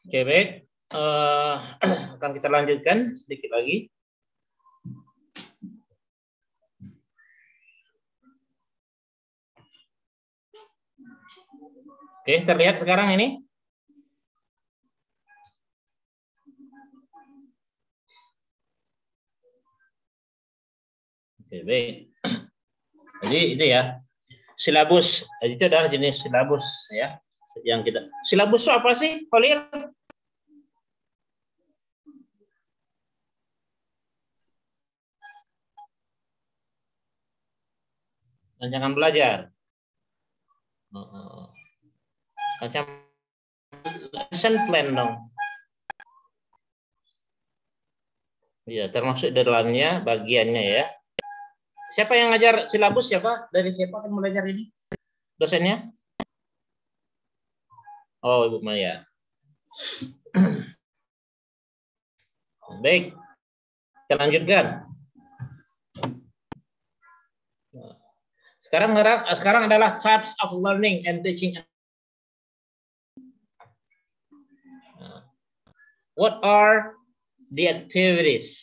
Oke, baik. Akan kita lanjutkan sedikit lagi. Oke, terlihat sekarang ini? Oke, baik. Jadi itu ya, silabus. Itu adalah jenis silabus ya. Yang kita, silabus itu apa sih, Holil? Rancangan belajar. Macam lesson plan dong. Ya, termasuk di dalamnya bagiannya ya. Siapa yang ngajar silabus, siapa? Dari siapa akan belajar ini? Dosennya? Oh, Ibu Maya. Baik, kita lanjutkan. Sekarang adalah types of learning and teaching. What are the activities?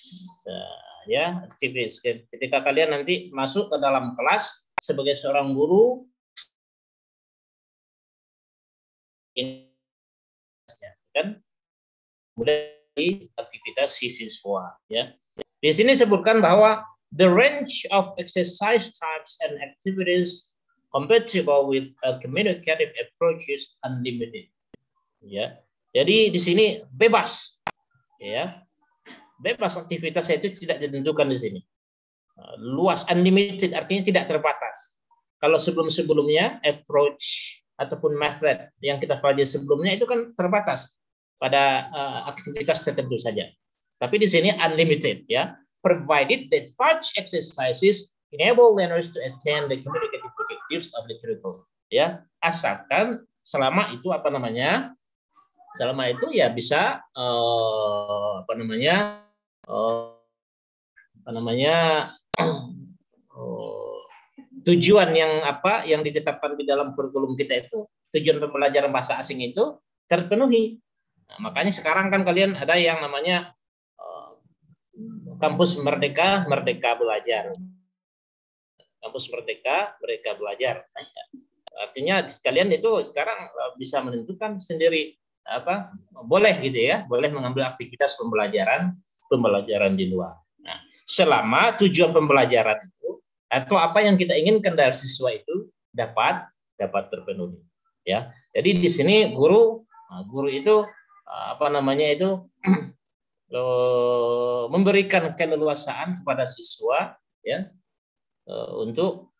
Ya, activities. Ketika kalian nanti masuk ke dalam kelas sebagai seorang guru, kan mulai aktivitas siswa ya. Di sini sebutkan bahwa the range of exercise types and activities compatible with a communicative approach is unlimited. Ya. Jadi di sini bebas ya. Bebas aktivitasnya itu tidak ditentukan di sini. Luas, unlimited artinya tidak terbatas. Kalau sebelum-sebelumnya approach ataupun method yang kita pelajari sebelumnya itu kan terbatas pada aktivitas tertentu saja. Tapi di sini unlimited ya. Provided that such exercises enable learners to attain the communicative objectives of the curriculum. Ya, asalkan selama itu selama itu ya bisa tujuan yang ditetapkan di dalam kurikulum kita itu, tujuan pembelajaran bahasa asing itu terpenuhi. Nah, makanya sekarang kan kalian ada yang namanya kampus Merdeka Belajar. Kampus Merdeka Belajar. Artinya kalian itu sekarang bisa menentukan sendiri boleh gitu ya, boleh mengambil aktivitas pembelajaran di luar. Nah, selama tujuan pembelajaran itu atau apa yang kita inginkan dari siswa itu dapat terpenuhi ya. Jadi di sini guru itu memberikan keleluasaan kepada siswa ya untuk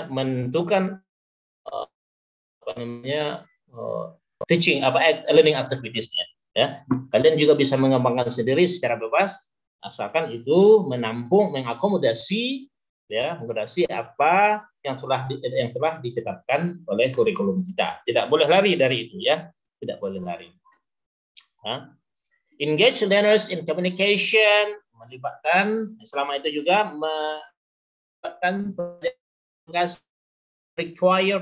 menentukan teaching learning activities-nya ya. Kalian juga bisa mengembangkan sendiri secara bebas asalkan itu mengakomodasi apa yang telah ditetapkan oleh kurikulum kita. Tidak boleh lari dari itu ya, tidak boleh lari. Engage learners in communication, melibatkan selama itu juga melibatkan require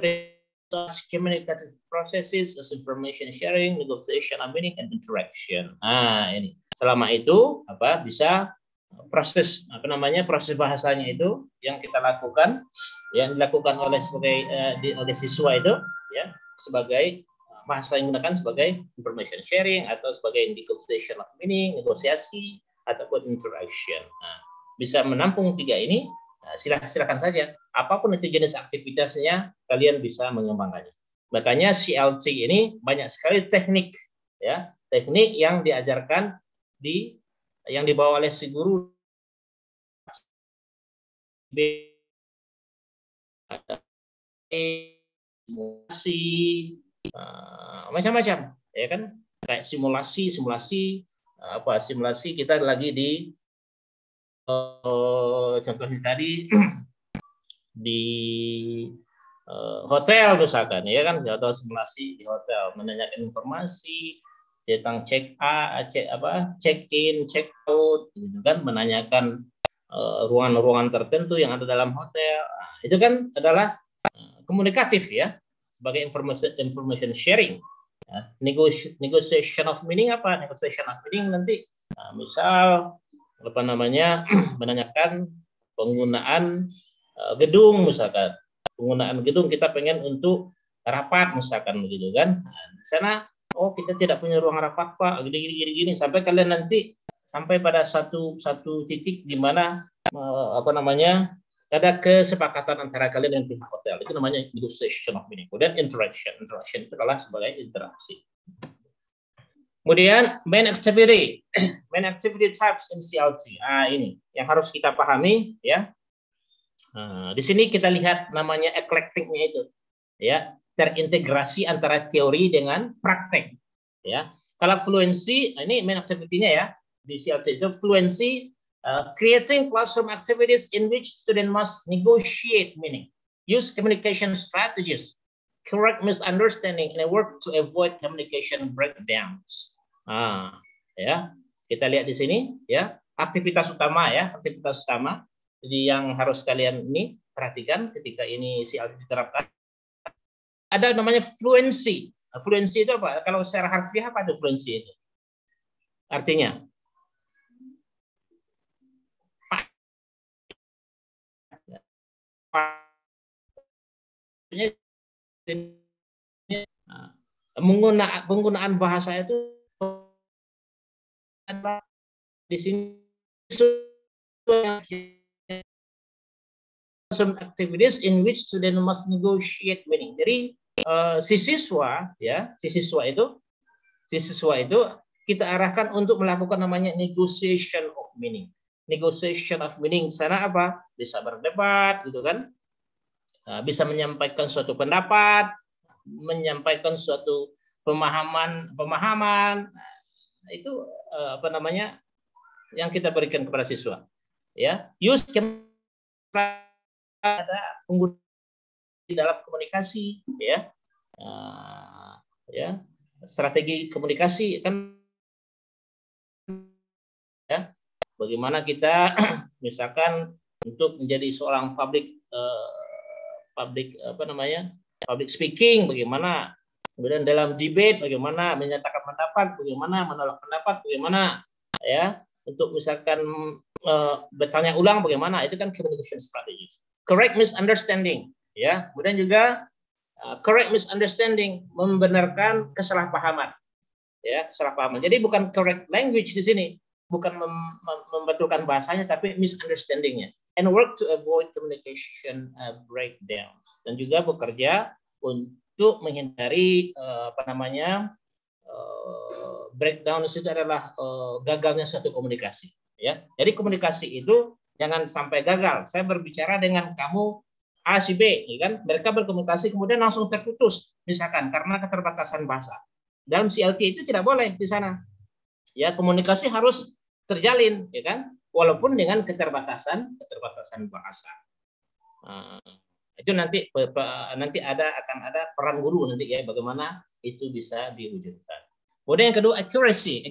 such communicative processes as information sharing, negotiation, meeting, and interaction. Ini selama itu bisa proses proses bahasanya itu yang kita lakukan, yang dilakukan oleh siswa itu ya sebagai bahasa yang digunakan sebagai information sharing atau sebagai negotiation of meaning, negosiasi ataupun interaction. Bisa menampung tiga ini. Silakan saja, apapun itu jenis aktivitasnya, kalian bisa mengembangkannya. Makanya CLT ini banyak sekali teknik yang diajarkan yang dibawa oleh si guru. Simulasi macam-macam ya kan, kayak simulasi kita lagi di contohnya tadi di hotel misalkan ya kan, atau simulasi di hotel menanyakan informasi tentang check in, check out gitu kan, menanyakan ruangan-ruangan tertentu yang ada dalam hotel. Itu kan adalah komunikatif ya, sebagai information sharing. Negotiation of meaning apa? Negotiation of meaning nanti misal apa namanya menanyakan penggunaan gedung misalkan. Penggunaan gedung kita pengen untuk rapat misalkan begitu kan. Nah, di sana kita tidak punya ruang rapat Pak, gini sampai kalian nanti sampai pada satu titik di mana apa namanya ada kesepakatan antara kalian dan pihak hotel. Itu namanya negotiation of meaning. Kemudian interaction itu adalah sebagai interaksi. Kemudian main activity types in CLT. Ini yang harus kita pahami ya. Di sini kita lihat namanya eclectic-nya itu ya, terintegrasi antara teori dengan praktek ya. Kalau fluency ini main activity-nya ya di CLT itu fluency. Creating classroom activities in which student must negotiate meaning, use communication strategies, correct misunderstanding, and work to avoid communication breakdowns. Ya, kita lihat di sini ya, aktivitas utama. Jadi yang harus kalian ini perhatikan ketika ini CLT diterapkan. Ada namanya fluency. Fluency itu apa? Kalau secara harfiah apa itu fluency itu? Artinya penggunaan bahasa itu di sini some activities in which student must negotiate meaning. Jadi si siswa itu kita arahkan untuk melakukan namanya negotiation of meaning. Negotiation of meaning sana apa? Bisa berdebat gitu kan. Bisa menyampaikan suatu pendapat, menyampaikan suatu pemahaman itu apa namanya yang kita berikan kepada siswa ya. Use ada penggunaan di dalam komunikasi ya. Ya, strategi komunikasi kan ya, bagaimana kita misalkan untuk menjadi seorang public speaking, bagaimana kemudian dalam debate, bagaimana menyatakan pendapat, bagaimana menolak pendapat, bagaimana ya untuk misalkan bertanya ulang, bagaimana itu kan communication strategy. Correct misunderstanding ya, kemudian juga correct misunderstanding, membenarkan kesalahpahaman ya, kesalahpahaman. Jadi bukan correct language di sini, bukan membetulkan bahasanya, tapi misunderstandingnya. And work to avoid communication breakdowns, dan juga bekerja untuk menghindari breakdown itu adalah gagalnya suatu komunikasi ya. Jadi komunikasi itu jangan sampai gagal. Saya berbicara dengan kamu A si B, ya kan? Mereka berkomunikasi kemudian langsung terputus misalkan karena keterbatasan bahasa. Dalam CLT itu tidak boleh di sana. Ya, komunikasi harus terjalin, ya kan? Walaupun dengan keterbatasan bahasa. Itu nanti akan ada peran guru nanti ya, bagaimana itu bisa diwujudkan. Kemudian yang kedua, accuracy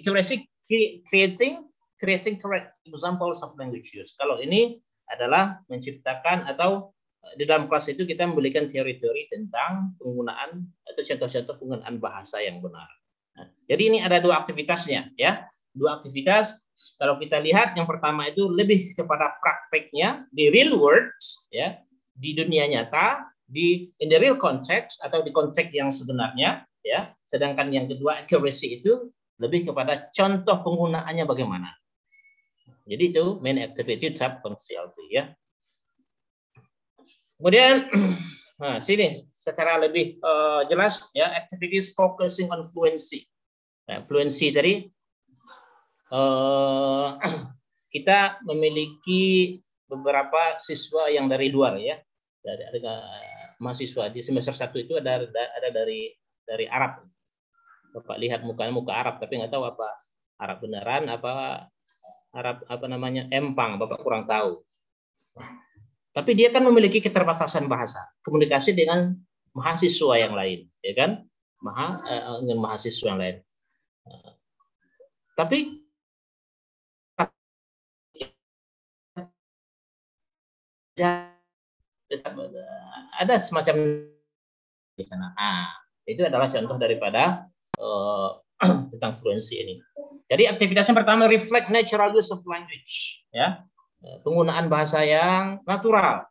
creating correct examples of language use. Kalau ini adalah menciptakan atau di dalam kelas itu kita memberikan teori-teori tentang penggunaan atau contoh-contoh penggunaan bahasa yang benar. Jadi ini ada dua aktivitasnya ya. Dua aktivitas, kalau kita lihat yang pertama itu lebih kepada prakteknya di real world ya, di dunia nyata, in the real context atau di konteks yang sebenarnya ya. Sedangkan yang kedua accuracy itu lebih kepada contoh penggunaannya bagaimana. Jadi itu main activity type CLT ya. Kemudian sini secara lebih jelas ya, activities focusing on fluency. Nah, fluency tadi kita memiliki beberapa siswa yang dari luar ya, ada mahasiswa di semester 1 itu ada dari Arab. Bapak lihat muka Arab tapi nggak tahu apa Arab beneran apa Arab empang, Bapak kurang tahu. Tapi dia kan memiliki keterbatasan bahasa, komunikasi dengan mahasiswa yang lain, ya kan? Dengan mahasiswa yang lain. Tapi tetap ada semacam di sana. Itu adalah contoh daripada tentang fluency ini. Jadi aktivitas yang pertama, reflect natural use of language, ya, penggunaan bahasa yang natural.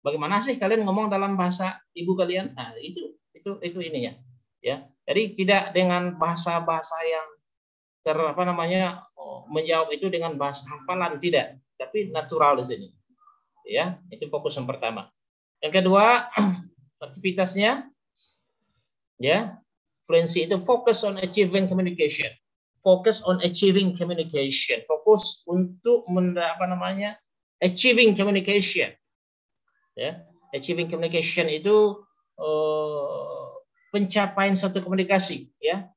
Bagaimana sih kalian ngomong dalam bahasa ibu kalian? Nah, itu ininya, ya. Jadi tidak dengan bahasa-bahasa yang menjawab itu dengan bahasa hafalan, tidak, tapi natural di sini, ya. Itu fokus yang pertama. Yang kedua, aktivitasnya, ya, fluency itu focus on achieving communication. Fokus on achieving communication. Fokus untuk achieving communication. Ya, achieving communication itu pencapaian satu komunikasi, ya.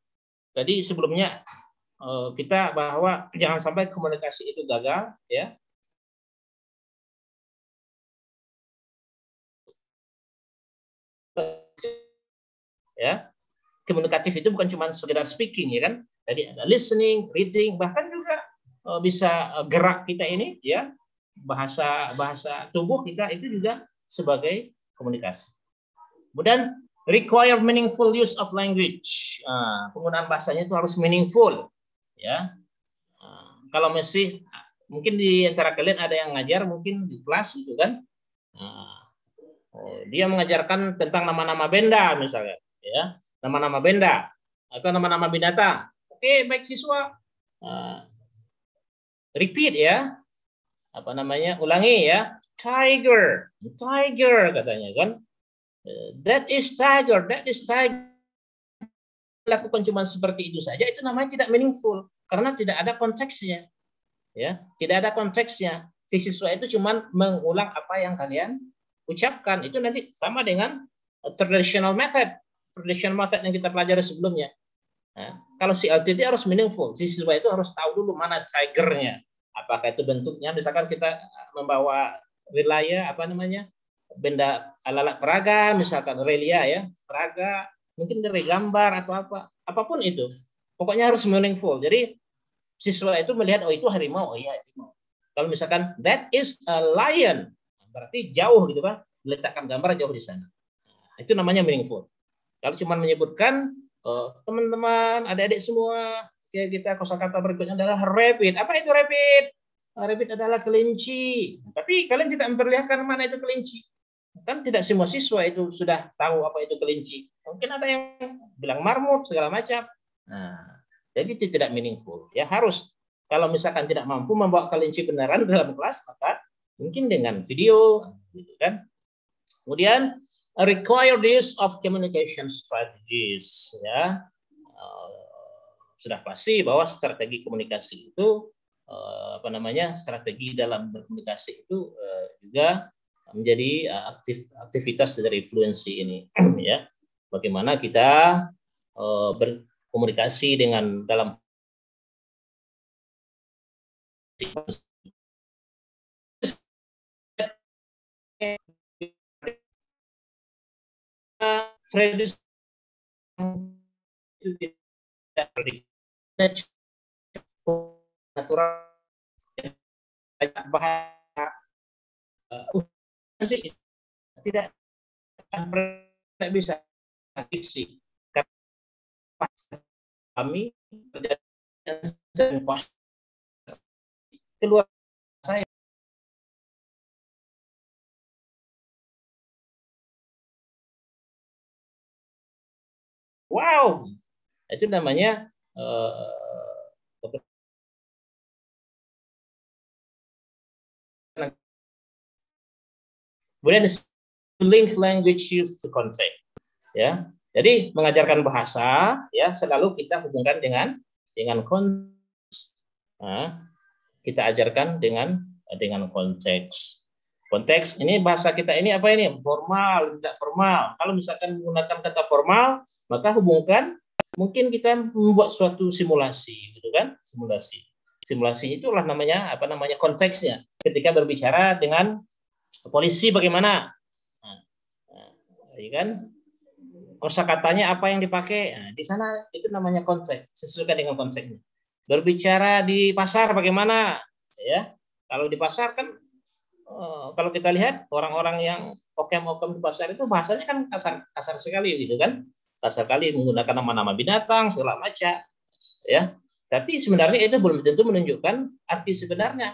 Tadi sebelumnya kita bahwa jangan sampai komunikasi itu gagal, ya. Ya. Komunikatif itu bukan cuma sekedar speaking, ya kan? Tadi ada listening, reading, bahkan juga bisa gerak kita ini, ya, bahasa tubuh kita itu juga sebagai komunikasi. Kemudian require meaningful use of language. Penggunaan bahasanya itu harus meaningful, ya. Kalau masih mungkin di antara kalian ada yang ngajar mungkin di kelas itu kan, dia mengajarkan tentang nama-nama benda misalnya, ya. Nama-nama benda atau nama-nama binatang. Oke, baik siswa, repeat, ya, ulangi, ya, tiger katanya kan, that is tiger. Lakukan cuma seperti itu saja, itu namanya tidak meaningful karena tidak ada konteksnya, ya, tidak ada konteksnya. Si siswa itu cuma mengulang apa yang kalian ucapkan, itu nanti sama dengan traditional method yang kita pelajari sebelumnya. Nah, kalau CLTD harus meaningful, si siswa itu harus tahu dulu mana tigernya, apakah itu bentuknya, misalkan kita membawa relaya, benda alat peraga, misalkan relia, ya, peraga, mungkin dari gambar atau apapun itu, pokoknya harus meaningful. Jadi siswa itu melihat, oh itu harimau, oh iya harimau. Kalau misalkan that is a lion, berarti jauh gitu kan, diletakkan gambar jauh di sana. Nah, itu namanya meaningful. Kalau cuma menyebutkan, teman-teman, adik-adik semua, kita kosakata berikutnya adalah rabbit. Apa itu rabbit? Rabbit adalah kelinci. Tapi kalian tidak memperlihatkan mana itu kelinci. Kan tidak semua siswa itu sudah tahu apa itu kelinci. Mungkin ada yang bilang marmut segala macam. Nah, jadi itu tidak meaningful. Ya harus, kalau misalkan tidak mampu membawa kelinci beneran dalam kelas, maka mungkin dengan video, gitu kan. Kemudian require use of communication strategies, ya. Sudah pasti bahwa strategi komunikasi itu strategi dalam berkomunikasi itu juga menjadi aktivitas dari fluency ini, ya. Bagaimana kita berkomunikasi dengan dalam natural, bahasa tidak bisa fiksi karena kami keluar saya. Wow, itu namanya kemudian link language used to content, ya. Jadi mengajarkan bahasa, ya, selalu kita hubungkan dengan konteks. Nah, kita ajarkan dengan konteks. Konteks ini bahasa kita ini apa ini? Formal, tidak formal. Kalau misalkan menggunakan kata formal, maka hubungkan, mungkin kita membuat suatu simulasi, gitu kan? Simulasi itulah namanya konteksnya. Ketika berbicara dengan polisi bagaimana? Ya kan? Kosakatanya apa yang dipakai? Nah, di sana itu namanya konteks, sesuaikan dengan konteksnya. Berbicara di pasar bagaimana? Ya, kalau di pasar kan kalau kita lihat orang-orang yang okem-okem di pasar itu bahasanya kan kasar kasar sekali gitu kan, kasar sekali menggunakan nama-nama binatang segala macam ya. Tapi sebenarnya itu belum tentu menunjukkan arti sebenarnya.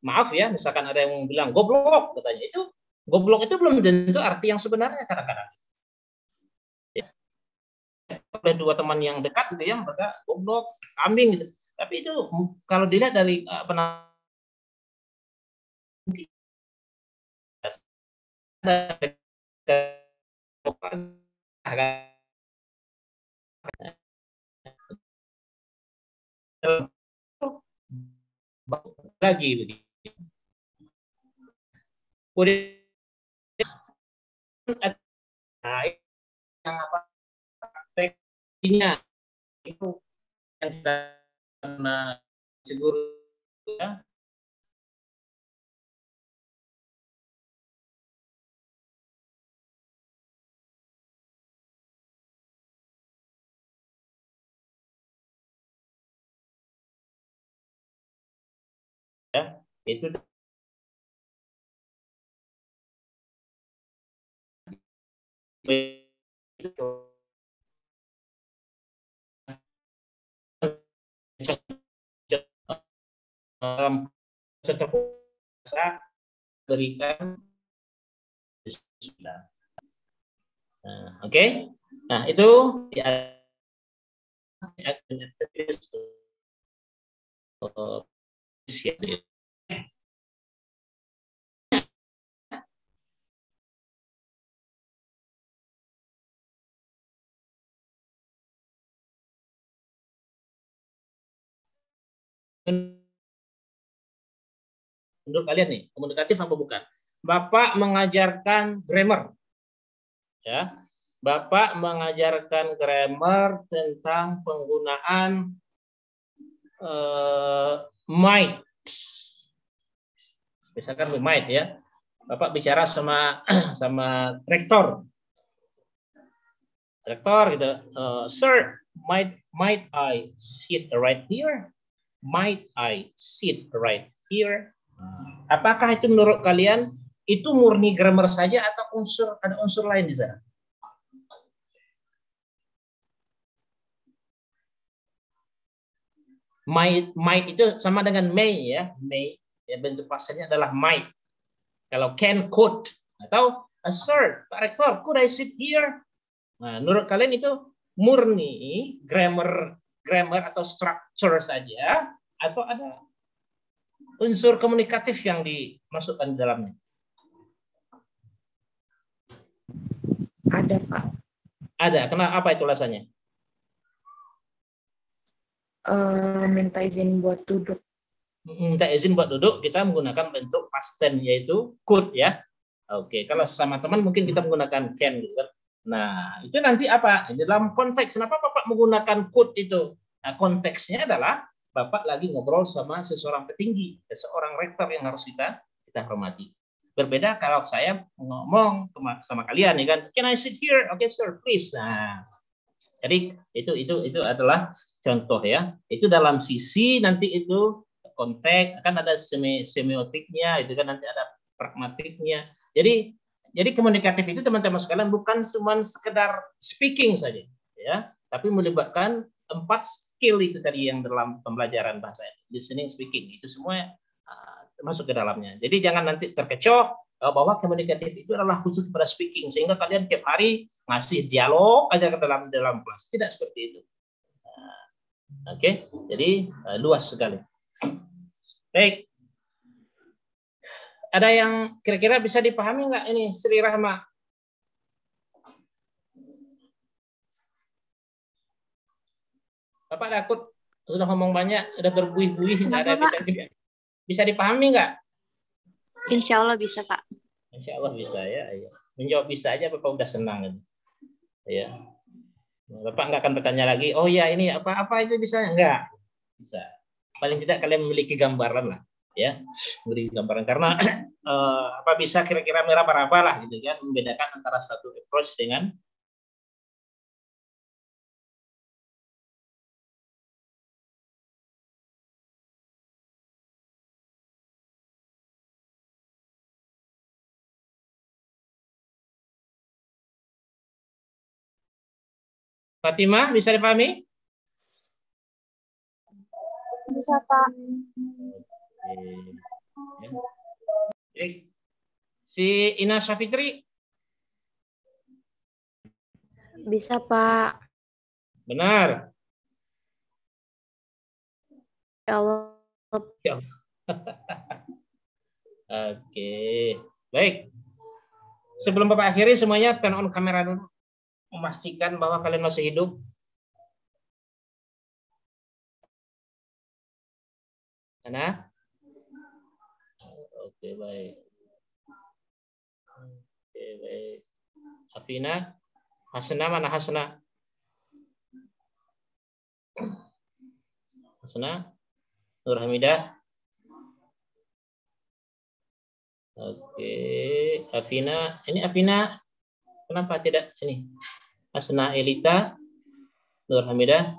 Maaf ya, misalkan ada yang bilang goblok katanya, itu goblok itu belum tentu arti yang sebenarnya kadang-kadang. Ya. Ada dua teman yang dekat gitu ya, mereka goblok, kambing gitu. Tapi itu kalau dilihat dari apa namanya, lagi begitu. Kemudian yang apa tekniknya itu yang karena figur ya, itu dalam berikan oke. Nah, itu ya, menurut kalian nih komunikatif apa bukan? Bapak mengajarkan grammar, ya. Bapak mengajarkan grammar tentang penggunaan might. Misalkan might ya. Bapak bicara sama sama rektor. Rektor gitu. Sir, might I sit right here? Might I sit right here? Apakah itu menurut kalian itu murni grammar saja atau ada unsur lain di sana? Might itu sama dengan may ya, may ya, bentuk pasalnya adalah might. Kalau can, could, atau sir, Pak Rektor, could I sit here? Nah, menurut kalian itu murni grammar atau structure saja atau ada unsur komunikatif yang dimasukkan di dalamnya? Ada, Pak. Ada. Kenapa? Apa itu alasannya? Minta izin buat duduk. Minta izin buat duduk, kita menggunakan bentuk past tense yaitu could ya. Oke, kalau sama teman mungkin kita menggunakan can gitu kan. Nah, itu nanti apa? Dalam konteks kenapa Bapak menggunakan could itu? Nah, konteksnya adalah Bapak lagi ngobrol sama seseorang petinggi, seseorang rektor yang harus kita hormati. Berbeda kalau saya ngomong sama kalian ya kan, can I sit here? Okay, sir, please. Nah, jadi itu adalah contoh ya. Itu dalam sisi nanti itu konteks akan ada semiotiknya, itu kan nanti ada pragmatiknya. Jadi komunikatif itu teman-teman sekalian bukan cuma sekedar speaking saja ya, tapi melibatkan 4 skill itu tadi yang dalam pembelajaran bahasa, listening, speaking, itu semua masuk ke dalamnya. Jadi jangan nanti terkecoh bahwa komunikatif itu adalah khusus pada speaking sehingga kalian tiap hari ngasih dialog aja ke dalam kelas. Tidak seperti itu. Oke, jadi luas sekali. Baik. Ada yang kira-kira bisa dipahami nggak ini Sri Rahma? Bapak takut sudah ngomong banyak, udah berbuih-buih, nggak ada bisa dipahami nggak? Insya Allah bisa, Pak. Insya Allah bisa ya. Menjawab bisa aja Bapak udah senang. Ya. Bapak nggak akan bertanya lagi, oh ya ini apa itu bisa? Enggak. Bisa. Paling tidak kalian memiliki gambaran lah. Ya, beri gambaran karena apa bisa kira-kira meraba-raba lah gitu kan, membedakan antara satu approach dengan Fatimah, bisa dipahami? Bisa, Pak. Oke. Ya. Baik. Si Ina Syafitri, Bisa, Pak. benar. Ya Allah. Ya. Oke, baik. Sebelum Bapak akhiri semuanya turn on kamera dulu, memastikan bahwa kalian masih hidup. Mana? Oke, baik. Oke, baik. Afina, Hasna, mana Hasna? Hasna, Nur Hamidah. Oke, Afina. Ini Afina, kenapa tidak ini? Hasna Elita, Nur Hamidah.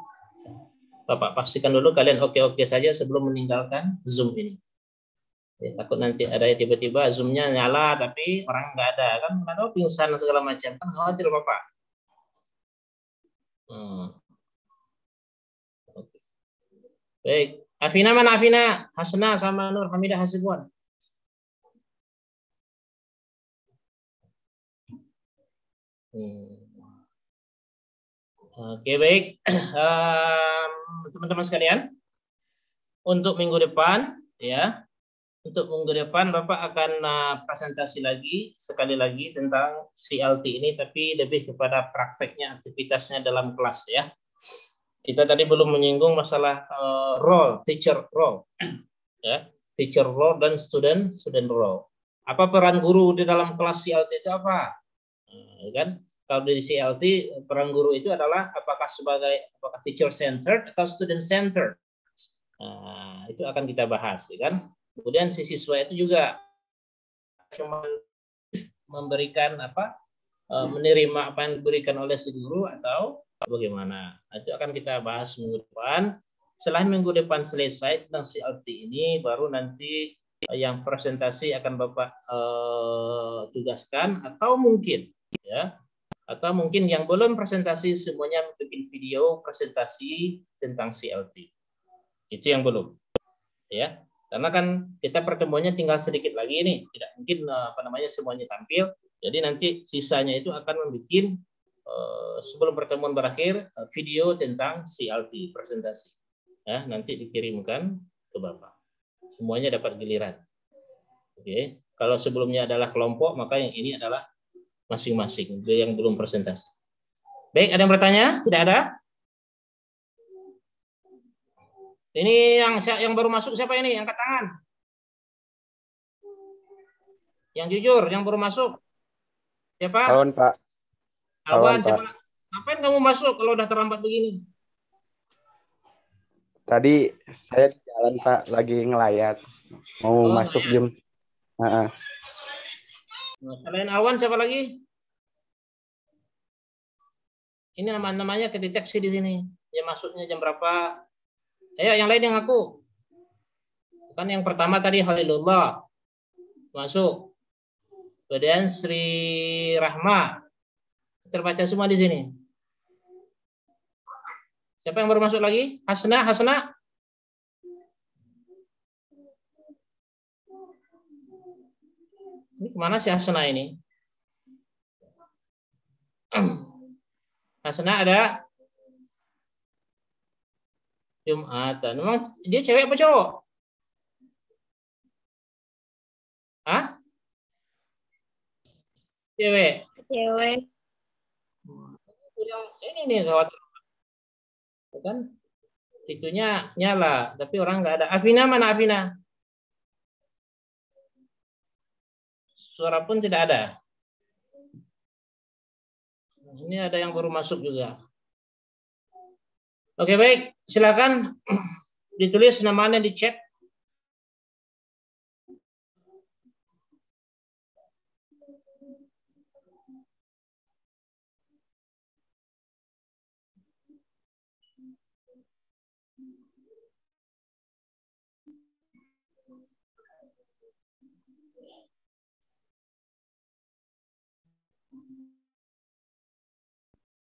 Bapak pastikan dulu kalian oke-oke saja sebelum meninggalkan Zoom ini. Ya, takut nanti ada tiba-tiba Zoom-nya nyala tapi orang nggak ada kan, ada pingsan segala macam kan, khawatir Bapak. Oke. Baik, Afina mana Afina? Hasna sama Nur Hamidah Hasibuan. Oke, baik. Teman-teman sekalian, untuk minggu depan ya, untuk minggu depan Bapak akan presentasi lagi sekali lagi tentang CLT ini, tapi lebih kepada prakteknya, aktivitasnya dalam kelas ya. Kita tadi belum menyinggung masalah role, teacher role, ya, teacher role dan student role. Apa peran guru di dalam kelas CLT itu apa? Kan? Kalau di CLT peran guru itu adalah apakah teacher centered atau student centered. Nah, itu akan kita bahas, ya kan? Kemudian si siswa itu juga cuma memberikan menerima apa yang diberikan oleh si guru atau bagaimana. Nah, itu akan kita bahas minggu depan. Setelah minggu depan selesai tentang CLT ini, baru nanti yang presentasi akan Bapak tugaskan, atau mungkin ya, atau mungkin yang belum presentasi semuanya bikin video presentasi tentang CLT. Itu yang belum, ya. Karena kan kita pertemuannya tinggal sedikit lagi nih, tidak mungkin semuanya tampil. Jadi nanti sisanya itu akan membuat sebelum pertemuan berakhir video tentang CLT presentasi. Ya, nanti dikirimkan ke Bapak. Semuanya dapat giliran. Oke. Kalau sebelumnya adalah kelompok, maka yang ini adalah masing-masing, yang belum presentasi. Baik, ada yang bertanya? Tidak ada? Ini yang baru masuk siapa ini? Angkat tangan. Yang jujur, yang baru masuk. Siapa? Alwan, Pak. Alwan, siapa? Ngapain kamu masuk kalau udah terlambat begini? Tadi saya di jalan, Pak, lagi ngelayat. Mau masuk jam. Selain Alwan, siapa lagi? Ini namanya kedeteksi di sini. Ya masuknya jam berapa? Ayo, yang lain yang ngaku. Kan yang pertama tadi Halilullah masuk. Kemudian Sri Rahma terbaca semua di sini. Siapa yang baru masuk lagi? Hasna. Ini kemana si Hasna ini? Hasna ada? Jumatan. Memang dia cewek apa cowok? Hah? Cewek. Yang ini nih khawatir. Kan itunya nyala, tapi orang nggak ada. Afina mana Afina? Suara pun tidak ada. Ini ada yang baru masuk juga. Oke, baik. Silakan ditulis namanya di chat.